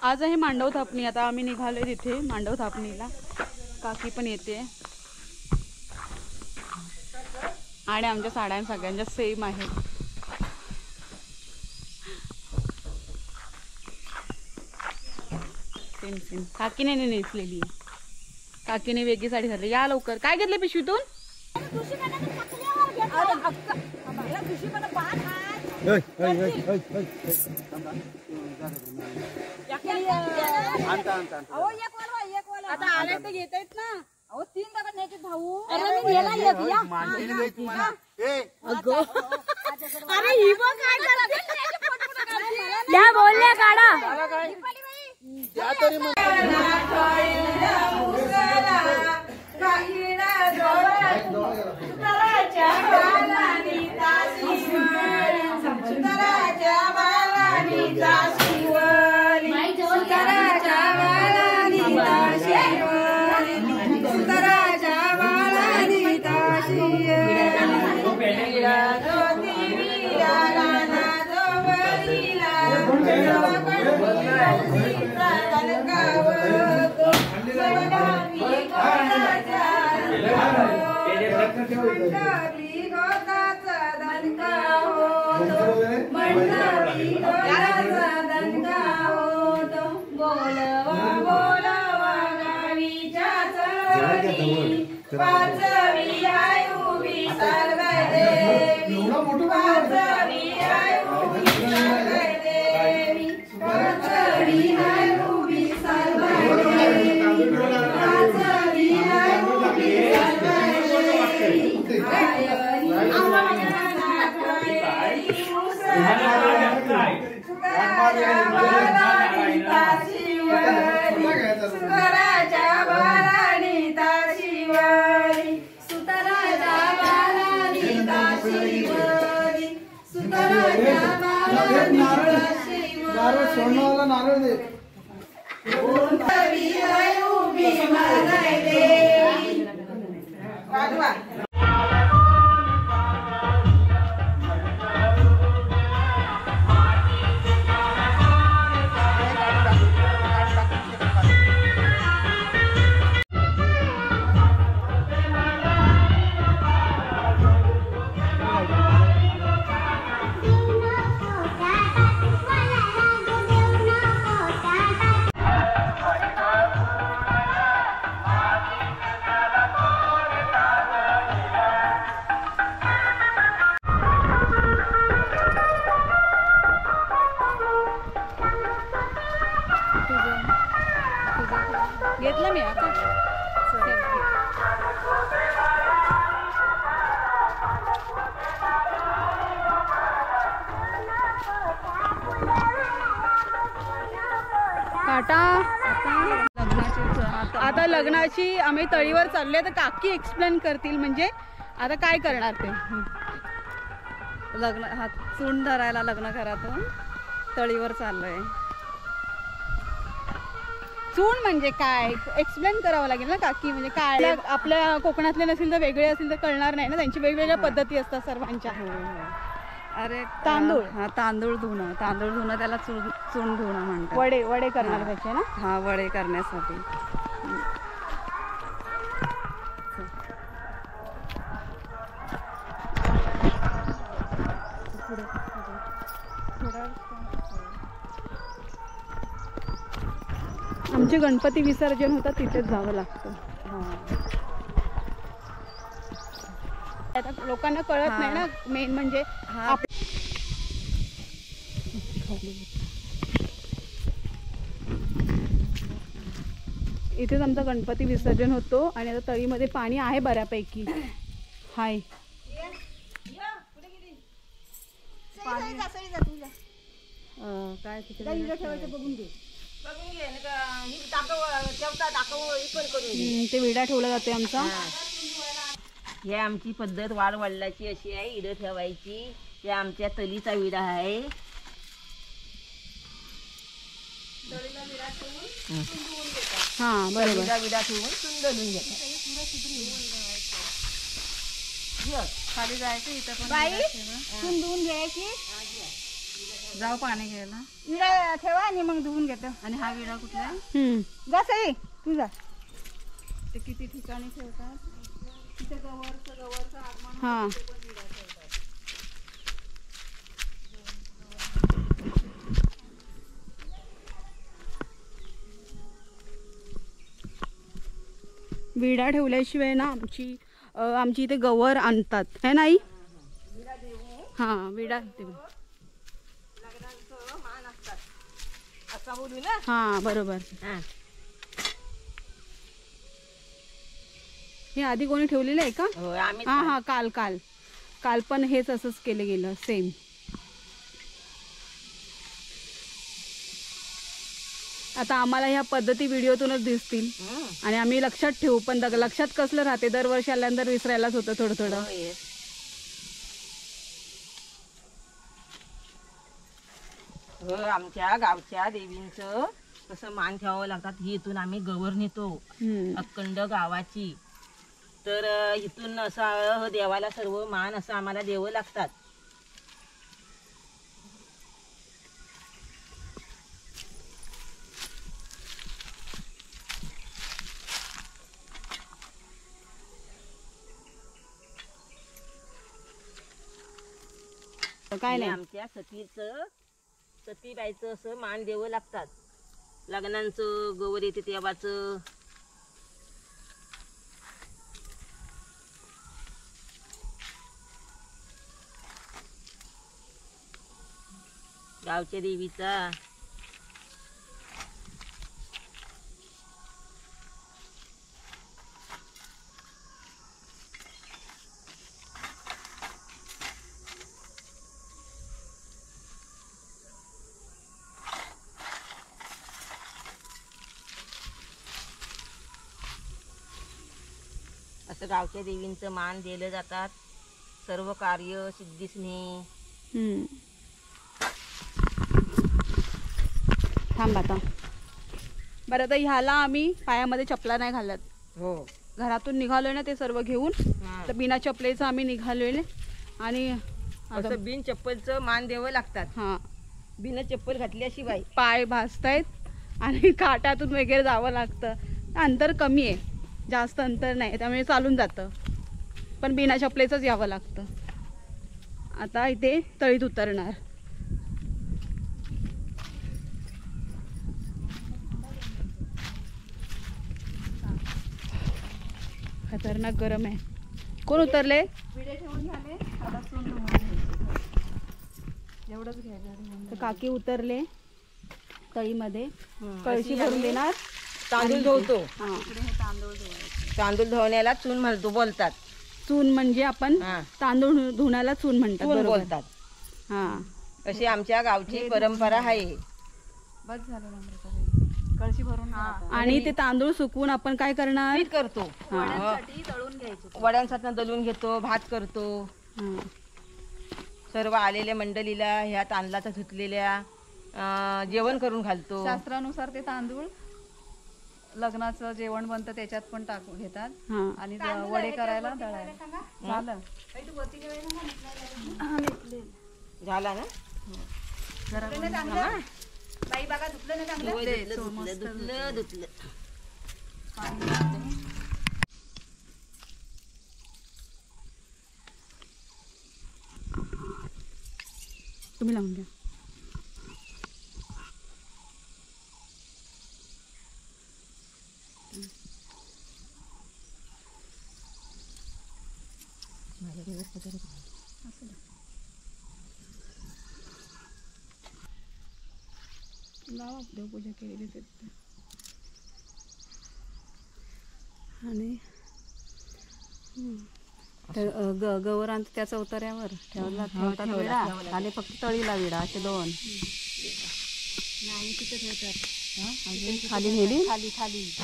आज आहे मांडव थापणी. आता आम्ही निघालोय तिथे मांडव थापणीला. काकी पण येते आणि आमच्या साड्या सगळ्यांच्या सेम आहेत. Same same. काकीने नेसलेली आहे. काकीने वेगळी साडी घातली. या लवकर. काय घेतले पिशवीतून? आता आले तर घेत आहेत ना. अहो 3 डबा न्यायचे भाऊ. अरे ही बघ काय करते. बोलल्या काढा. सोनवाला नारळ दे. घेतलं मी आता. काटा आता लग्नाची आम्ही तळीवर चालले तर काकी एक्सप्लेन करतील. म्हणजे आता काय करणार ते. लग्न हात चून धरायला लग्न घरातून तळीवर चाललोय. चून म्हणजे काय एक्सप्लेन करावं लागेल ना काकी. म्हणजे काय आपल्या कोकणातले नसेल तर वेगळे असेल तर कळणार नाही ना. त्यांची वेगवेगळ्या पद्धती असतात सर्वांच्या. अरे तांदूळ. हा तांदूळ धुणं त्याला चून धुणं म्हणतात. वडे करणार त्याचे ना. हा वडे करण्यासाठी. आमचे गणपती विसर्जन होतात तिथेच जावं लागतं. आता लोकांना कळत नाही ना. मेन म्हणजे इथेच आमचा गणपती विसर्जन होतो. आणि आता तळीमध्ये पाणी आहे बऱ्यापैकी. हाय काय तिकडे बघून घे. ते विडा ठेवला जाते आमचा. हे आमची पद्धत वाडवडिलाची अशी आहे. इडं ठेवायची. हे आमच्या तलीचा विडा आहे. हा बरोबर. विडा ठेवून सुंदरून घेतात. खाली जायचं इथं पण बाई सुंदरून घ्यायची. जाऊ पाणी घ्यायला. विडा ठेवा आणि मग धुवून घेतो. आणि हा विडा कुठला आहे? जा सई तू जा. ते किती ठिकाणी ठेवतात. तिथे गवरचं आगमन हा विडा ठेवल्याशिवाय ना आमची इथे गवर आणतात है नाही. हा विडा असं बोलू ना. हा बरोबर. हा. हे आधी कोणी ठेवलेलं आहे का? हो आम्ही हा हा काल काल काल पण हेच असंच केलं गेलं सेम. आता आम्हाला ह्या पद्धती व्हिडिओतूनच दिसतील आणि आम्ही लक्षात ठेवू. पण लक्षात कसलं राहते, दरवर्षी आल्यानंतर विसरायलाच होतं थोडं थोडं. आमच्या गावच्या देवींचं कसं मान ठेवावं लागतात. ही इथून आम्ही गवर नेतो अखंड गावाची. तर इथून असं देवाला सर्व मान असं आम्हाला द्यावं लागतात. काय नाही आमच्या सतीबाईचं असं मान द्यावं लागतात. लग्नांचं गवर येते तेव्हाचं. गावच्या देवीचा असं गावच्या देवींचं मान दिलं जातात. सर्व कार्य सिद्धीसने. थांब आता. बरं आता ह्याला आम्ही पायामध्ये चपला नाही घालत. हो घरातून निघालोय ना ते सर्व घेऊन. तर बिना चपलेचं आम्ही निघालोय आणि असं बिन चप्पलचं मान द्यावं लागतात. हा बिना चप्पल घातल्याशिवाय पाय भाजतायत आणि काट्यातून वगैरे जावं लागतं. अंतर कमी आहे, जास्त अंतर नाही, त्यामुळे चालून जातं. पण बिना चपलेचंच यावं लागतं. आता इथे तळीत उतरणार. खतरनाक गरम आहे. कोण उतरले? विडे ठेवून झाले. आता चून धुवून एवढंच घ्यायचं. तर काकी उतरले तळीमध्ये. कळशी भरून देणार. तांदूळ धुवतो. हा इकडे हे तांदूळ धुवायचे. तांदूळ धुवण्याला चून म्हणतो बोलतात. चून म्हणजे आपण तांदूळ धुण्याला चून म्हणतात. चून बरोबर. बोलतात. हा अशी आमच्या गावची परंपरा आहे. बस झालं नंतर कळशी भरून. आणि ते तांदूळ सुकवून आपण काय करणार? पीठ करतो. वड्यांसाठी तळून घ्यायचे. वड्यांसाठी दलून घेतो, भात करतो. सर्व आलेल्या मंडळीला ह्या तांदळाचा धुतलेल्या जेवण करून घालतो. शास्त्रानुसार ते तांदूळ लग्नाचं जेवण बनतं त्याच्यात पण टाकून घेतात. आणि वडे करायला दळायला. झालं झाला ना. बाई बघा धुतलं ना चांगलं. धुतलं. तुम्ही लावून द्या. लावा देवपूजा केलेली तिथे. आणि गौरांत त्याचा उतऱ्यावर ठेवतात विडा आणि फक्त तळीला विडा असे दोन. तिथे ठेवतात. खाली नेली खाली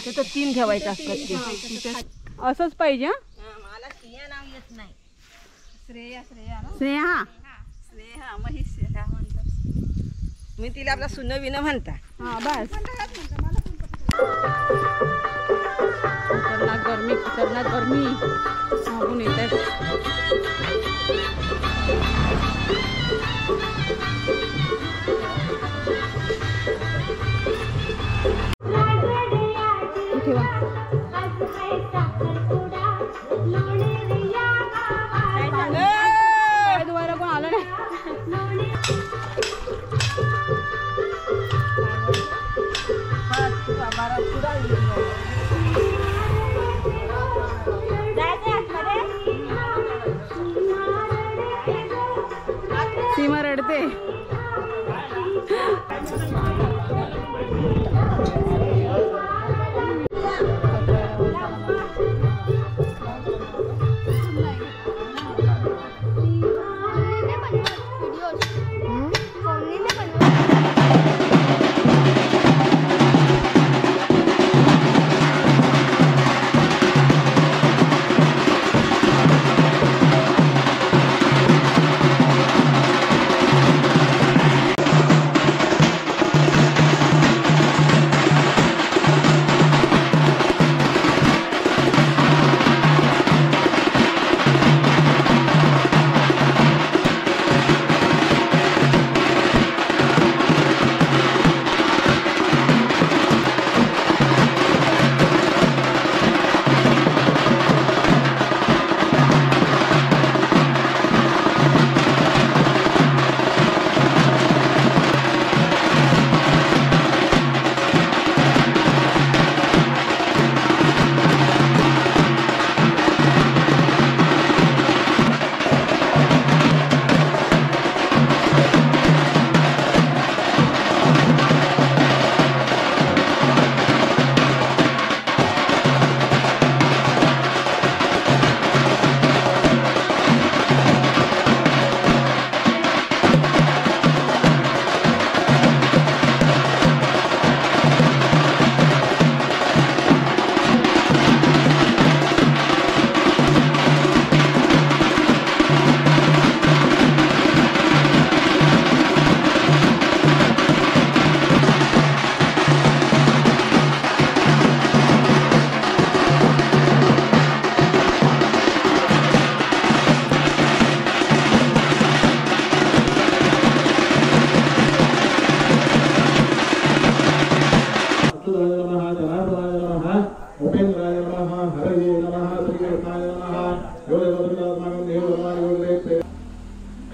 तिथं 3 ठेवायचं असतात. असंच पाहिजे. मला स्त्रिया नाव येत नाही. श्रेया ना. स्नेहा स्नेहा महिष्या म्हणतात. मी तिला आपला सुनविन म्हणता. हा बस. खतरनाक गरमी सांगून येत. ठेवा. दुवारा कोण आलं नाही. सीमा रडते.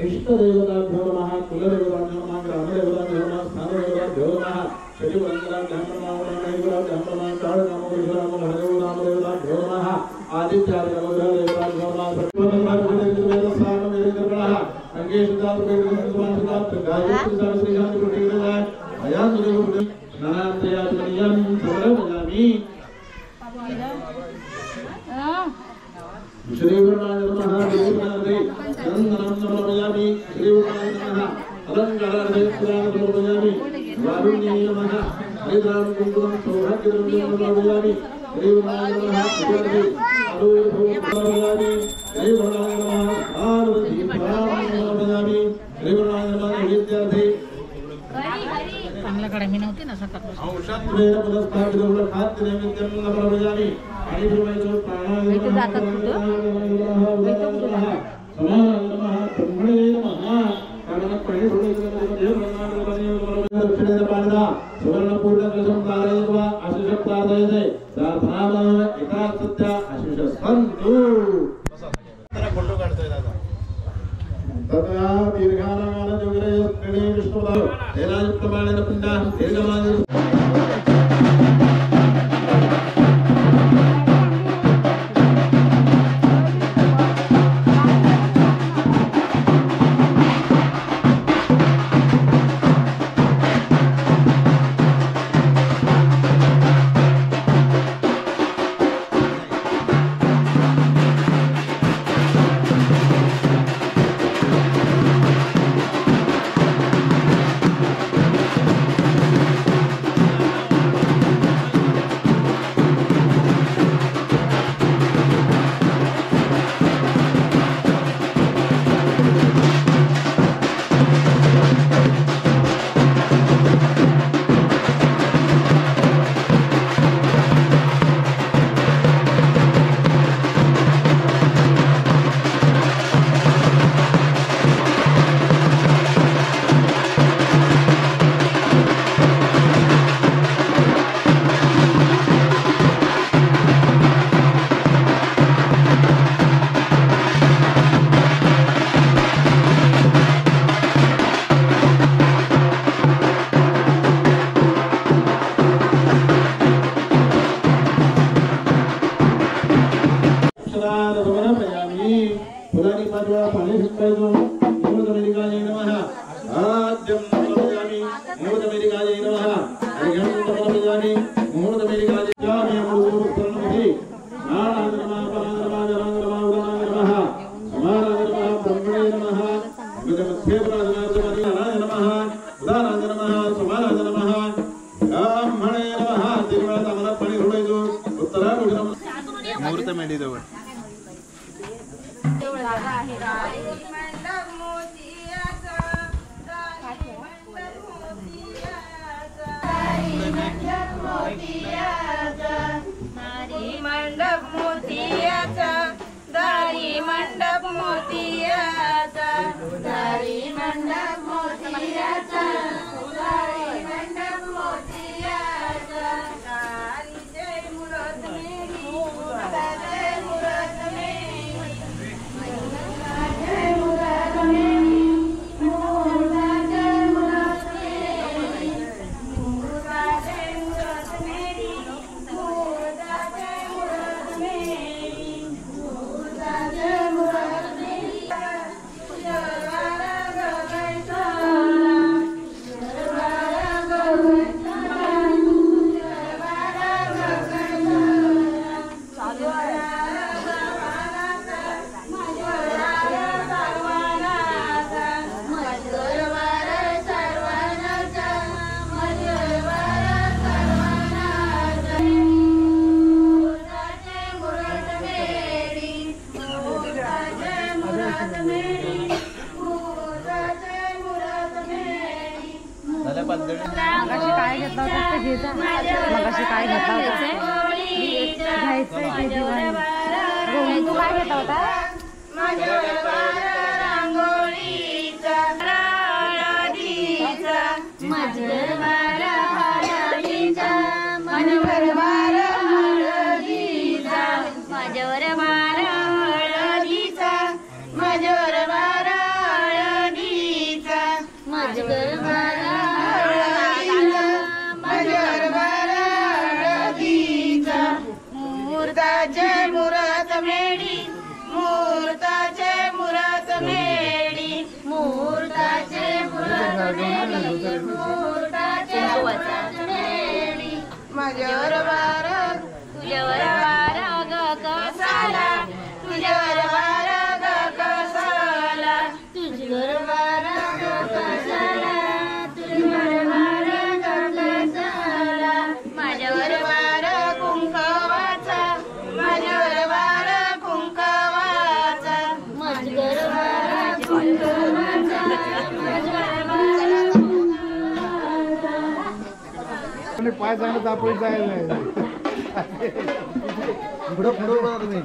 इष्टदेवताभ्यो नमः कुलदेवताभ्यो नमः ग्रामदेवताभ्यो नमः स्थानदेवताभ्यो नमः शचिवरङ्गराभ्यो नमः काळनामदेवताभ्यो नमः आदित्यादिदेवताभ्यो नमः सत्यवरङ्गराभ्यो श्री गुरुनाथ नमः गुरुनाथे नंदनं समर्पयामि श्री गुरुनाथ नमः अलंकारार्थे पुराण समर्पयामि वारुण्ये नमः हरिद्रां कुंकुमं सौभाग्यं समर्पयामि श्री गुरुनाथ नमः पुराणे अदूर्भो समर्पयामि श्री गुरुनाथ नमः पार्वती पुराणं समर्पयामि श्री गुरुनाथ नमः विद्यार्थे चांगला कडमी नव्हती ना सकाळ औषधवेन पुनस्तापितों खाद्य नैवेद्यं समर्पयामि आणि पूर्वैतो प्राणायाम इथे जातात कुठं नमः ब्रह्मणे नमः कर्णपणे दक्षिणेन पाणिना सुवर्णपूर्ण कलशं धारयित्वा आशीषप्रार्थयते प्रार्थनामः एका सत्या आशीष सन्तु फोटो काढतोय दादा तथा दीर्घानागान जोगरे गणे विष्णुदा तेनायुक्तमानेन पिण्डा दीर्घमाने देवानी मुहूर्त मेरी काले जामी अमृत सर्वधि नारायण नमः परांगरमाय रांगरमा उदांगरमः समारांगरमः ब्रह्मणे नमः गजमथे प्राजनार्जमानि नारायण नमः उदांगरमः समारांगरमः ब्रह्मणे नमः तिरुवेद अमरात पाणी सोडायचो उत्तरा मुहूर्त मेली जवळ मंडप मोतियाचा दारी मंडप मोतियाचा दारी मंडप मोतियाचा दारी मंडप मोतियाचा दारीचे मुरत मेरी मुरताचे मुरत मेरी मुरताचे मुरत मेरी मुरताचे मुरत मेरी मुरताचे मुरत मेरी मुरताचे मुरत मेरी मुरताचे मुरत मेरी जरवारा गगैसा जरवारा गगैसा जरवारा गगैसा मगाशी काय घेतला होता ते घे जा. मगाशी काय घेतला होता घ्यायचंय ते दिवाळी. रोहिणी तू काय घेतला होता? रांगोळीचा हळदीचा मजवारा हळदीचा मनोहर वार हळदीचा मजवर वार हळदीचा मजवर वार हळदीचा मजवर वार हळदीचा मजवर वार हळदीचा मुहूर्ताचे मुहूर्त मेडी मुहूर्ताचे मुहूर्त मेडी मुहूर्ताचे मुहूर्त मेडी मुहूर्ताचे मुहूर्त मेडी माझ्यावर वार तुझ्यावर वार ग कसाला तुझ्यावर वार ग कसाला तुझ्यावर वार ग कसाला तुझ्यावर वार ग कसाला माझ्यावर वार कुंकवाचा माझ्यावर वार कुंकवाचा माझ्यावर वार कुंकवाचा माझ्यावर वार पाय चांगलं दापोळीत जायला नाही पुढं पुढं बघा तुम्ही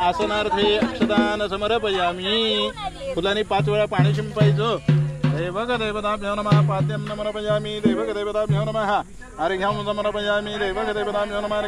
आसनार्थे अक्षदान समर्पयामी. फुलांनी 5 वेळा पाणी शिंपायचं. दैवक देवताभ्यो नमः. पाद्यं समर्पयामी. दैवक देवताभ्यो नमः. अर्घ्यं समर्पयामी. दैवक देवताभ्यो नमः.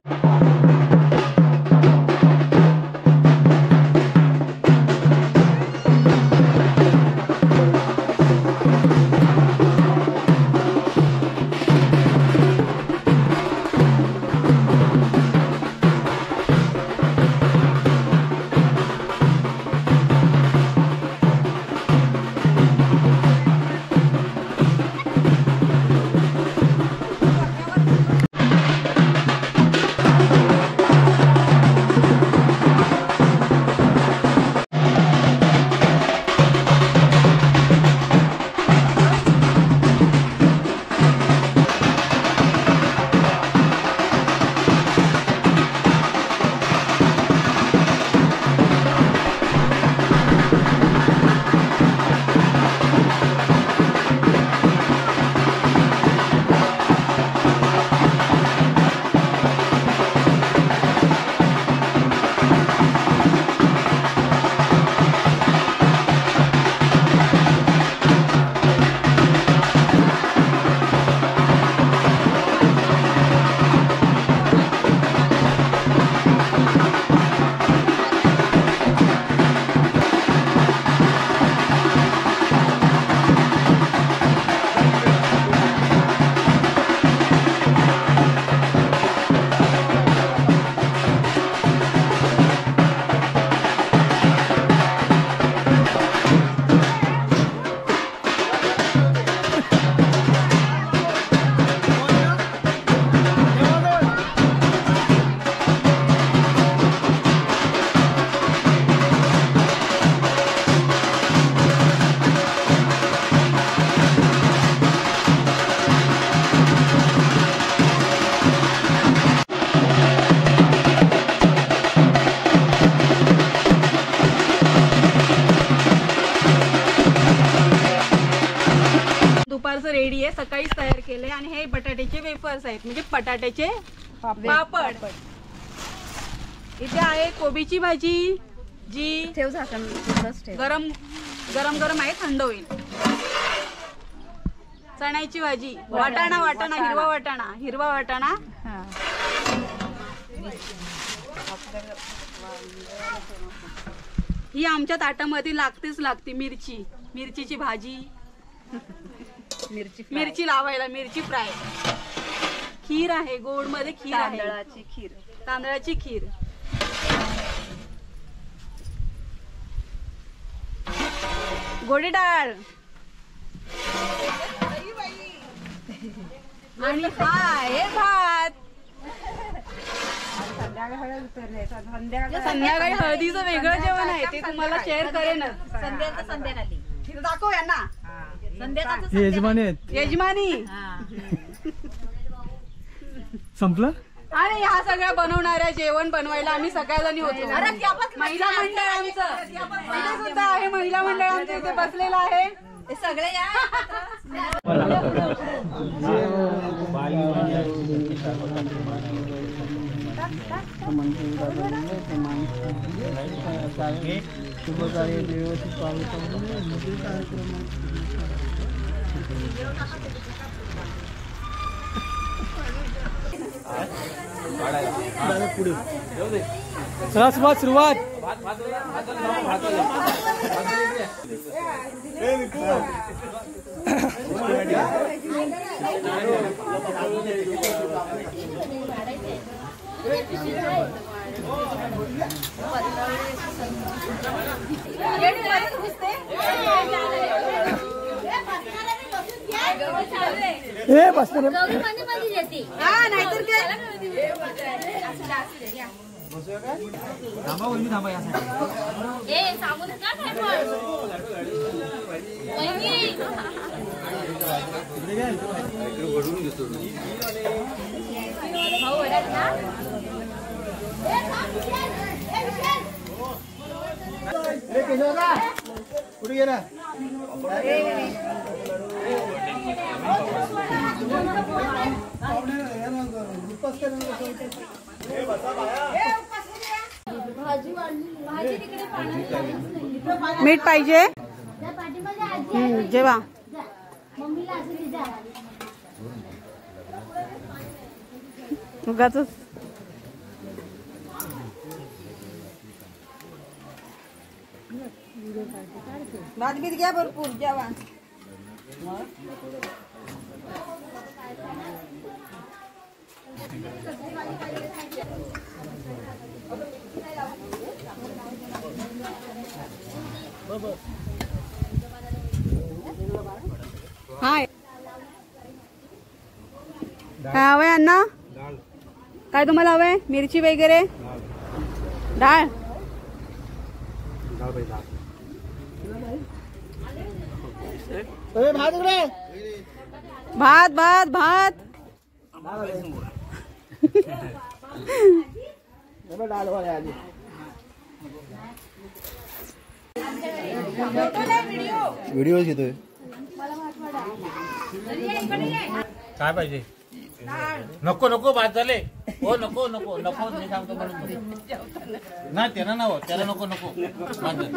दुपारचं रेडी आहे, सकाळीच तयार केले. आणि हे बटाट्याचे वेफर्स आहेत, म्हणजे बटाट्याचे पापड. इथे आहे कोबीची भाजी जी ठेव झाकण गरम गरम गरम आहे, थंड होईल. चण्याची भाजी, वाटाणा हिरवा वाटाणा. ही आमच्या ताटामध्ये लागते मिरचीची भाजी. मिरची लावायला, मिरची फ्राय. खीर आहे, गोड मध्ये खीर आहे, तांदळाची खीर. गोडी डाळ. आणि हा आहे भात. संध्याकाळी हळदीचं वेगळं जेवण आहे, ते तुम्हाला शेअर करेनच. संध्याकाळी दाखव यांना. यजमानी संपलं. आणि ह्या सगळ्या बनवणाऱ्या, जेवण बनवायला आम्ही सगळ्याजणी होतो. महिला मंडळ आमचं इथे सुद्धा आहे, महिला मंडळ आमचं इथे बसलेलं आहे. सगळे सुरुवात. नाहीतर काय. कुठे गेला. भाजी वाढली. मीठ पाहिजे जेवा उगाचच भात बीत घ्या भरपूर जेवा. हाय काय हवंय अण्णा काय तुम्हाला हवंय मिरची वगैरे डाळ भात भात भात व्हिडिओ घेतोय. काय पाहिजे नको नको भात झाले हो नको नको नको मी सांगतो म्हणून नाही त्याला ना त्याला नको नको भात झाले.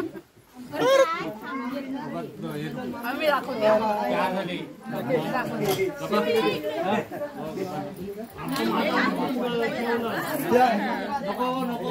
नको नको